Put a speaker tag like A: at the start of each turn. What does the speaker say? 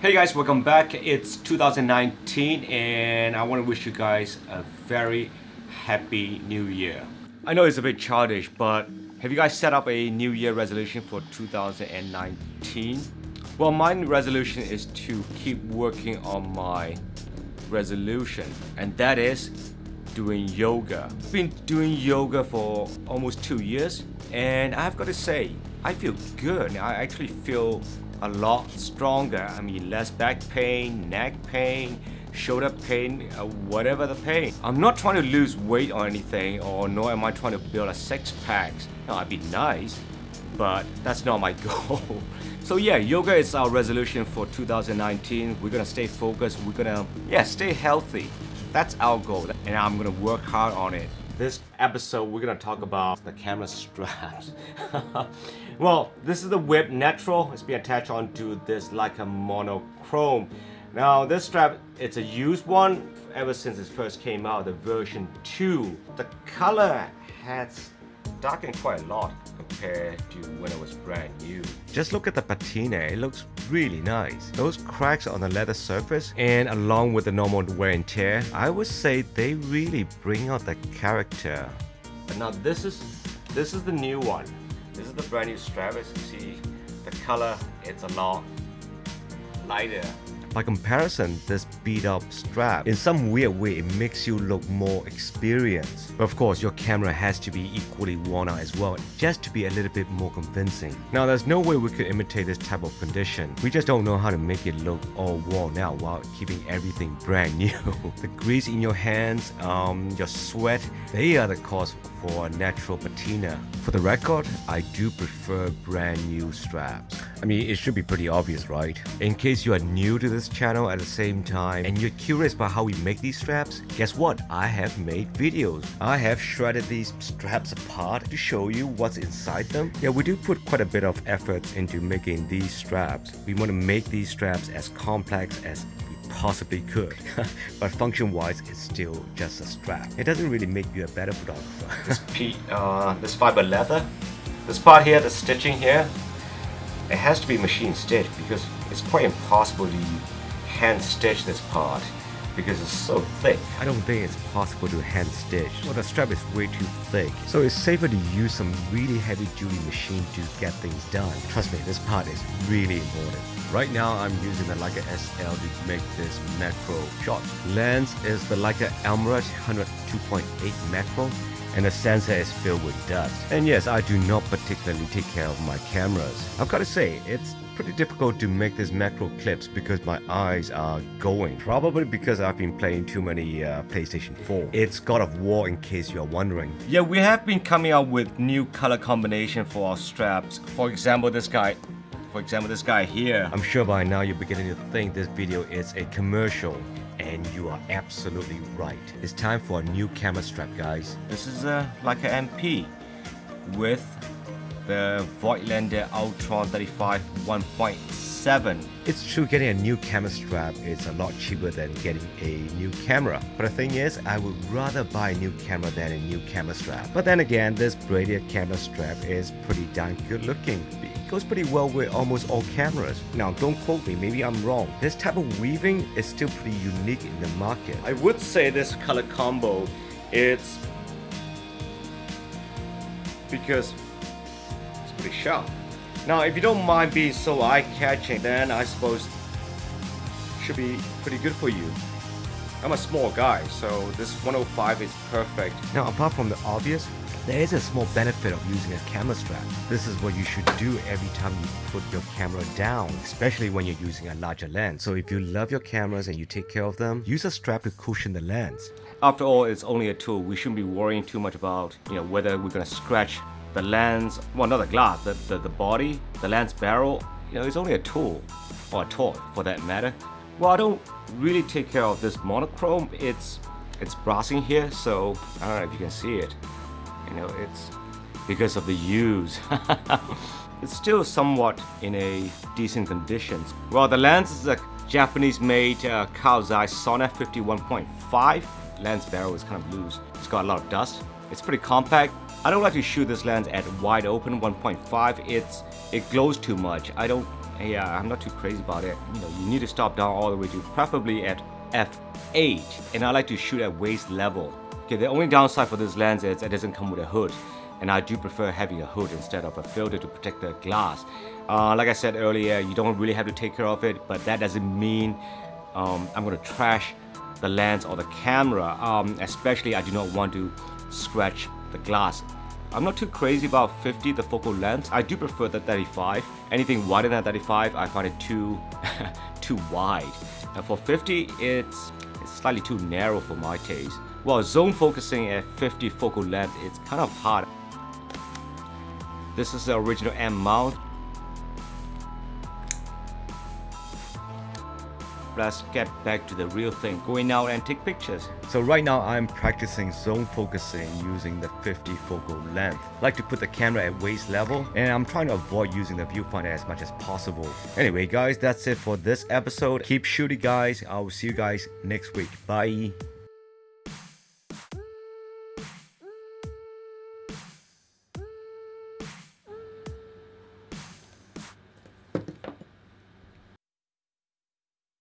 A: Hey guys, welcome back. It's 2019 and I want to wish you guys a very happy new year. I know it's a bit childish, but have you guys set up a new year resolution for 2019? Well, my resolution is to keep working on my resolution, and that is doing yoga. I've been doing yoga for almost 2 years, and I've got to say, I feel good. I actually feel a lot stronger. I mean, less back pain, neck pain, shoulder pain, whatever the pain. I'm not trying to lose weight or anything, or nor am I trying to build a six-pack. No, that'd be nice, but that's not my goal. So yeah, yoga is our resolution for 2019. We're gonna stay focused. We're gonna, stay healthy. That's our goal, and I'm gonna work hard on it. This episode, we're gonna talk about the camera straps. Well, this is the whip natural. It's been attached onto this Leica monochrome. Now, this strap, it's a used one ever since it first came out, the version 2. The color has darkened quite a lot compared to when it was brand new. Just look at the patina, it looks really nice. Those cracks on the leather surface, and along with the normal wear and tear, I would say they really bring out the character. But now this is the new one. This is the brand new strap. As you see, the color, it's a lot lighter. By comparison, this beat up strap, in some weird way, it makes you look more experienced. But of course, your camera has to be equally worn out as well, just to be a little bit more convincing. Now, there's no way we could imitate this type of condition. We just don't know how to make it look all worn out while keeping everything brand new. The grease in your hands, your sweat, they are the cause for a natural patina. For the record, I do prefer brand new straps. I mean, it should be pretty obvious, right? In case you are new to this channel at the same time and you're curious about how we make these straps, guess what? I have made videos. I have shredded these straps apart to show you what's inside them. Yeah, we do put quite a bit of effort into making these straps. We want to make these straps as complex as we possibly could. But function-wise, it's still just a strap. It doesn't really make you a better photographer. This fiber leather, this part here, the stitching here, it has to be machine stitched because it's quite impossible to hand stitch this part because it's so thick. I don't think it's possible to hand stitch. Well, the strap is way too thick, so it's safer to use some really heavy duty machine to get things done. Trust me, this part is really important. Right now, I'm using the Leica SL to make this macro shot. Lens is the Leica MM 102.8 macro, and the sensor is filled with dust. And yes, I do not particularly take care of my cameras. I've got to say, it's pretty difficult to make these macro clips because my eyes are going. Probably because I've been playing too many PlayStation 4. It's God of War, in case you're wondering. Yeah, we have been coming out with new color combination for our straps. For example, this guy here. I'm sure by now you're beginning to think this video is a commercial. And you are absolutely right. It's time for a new camera strap, guys. This is a Leica MP with the Voigtlander Ultron 35 1.7. It's true, getting a new camera strap is a lot cheaper than getting a new camera. But the thing is, I would rather buy a new camera than a new camera strap. But then again, this braided camera strap is pretty darn good looking. It goes pretty well with almost all cameras. Now, don't quote me, maybe I'm wrong. This type of weaving is still pretty unique in the market. I would say this color combo, it's because it's pretty sharp. Now, if you don't mind being so eye-catching, then I suppose it should be pretty good for you. I'm a small guy, so this 105 is perfect. Now, apart from the obvious, there is a small benefit of using a camera strap. This is what you should do every time you put your camera down, especially when you're using a larger lens. So if you love your cameras and you take care of them, use a strap to cushion the lens. After all, it's only a tool. We shouldn't be worrying too much about, whether we're gonna scratch the lens, well, not the glass, the body, the lens barrel. It's only a tool, or a toy for that matter. Well, I don't really take care of this monochrome. It's brassing here, so I don't know if you can see it. It's because of the use. It's still somewhat in a decent conditions. Well, the lens is a Japanese-made Carl Zeiss Sonnar 51.5. Lens barrel is kind of loose. It's got a lot of dust. It's pretty compact. I don't like to shoot this lens at wide open 1.5. It glows too much. I don't yeah, I'm not too crazy about it. You know, you need to stop down all the way to preferably at f8, and I like to shoot at waist level. Okay, the only downside for this lens is it doesn't come with a hood, and I do prefer having a hood instead of a filter to protect the glass. Like I said earlier, you don't really have to take care of it, but that doesn't mean I'm gonna trash the lens or the camera. Especially I do not want to scratch the glass. I'm not too crazy about 50, the focal length. I do prefer the 35. Anything wider than 35, I find it too too wide. And for 50, it's slightly too narrow for my taste. Well, zone focusing at 50 focal length, it's kind of hard. This is the original M mount. Let's get back to the real thing, going out and take pictures. So right now I'm practicing zone focusing using the 50 focal length. I like to put the camera at waist level, and I'm trying to avoid using the viewfinder as much as possible. Anyway guys, that's it for this episode. Keep shooting guys. I will see you guys next week. Bye.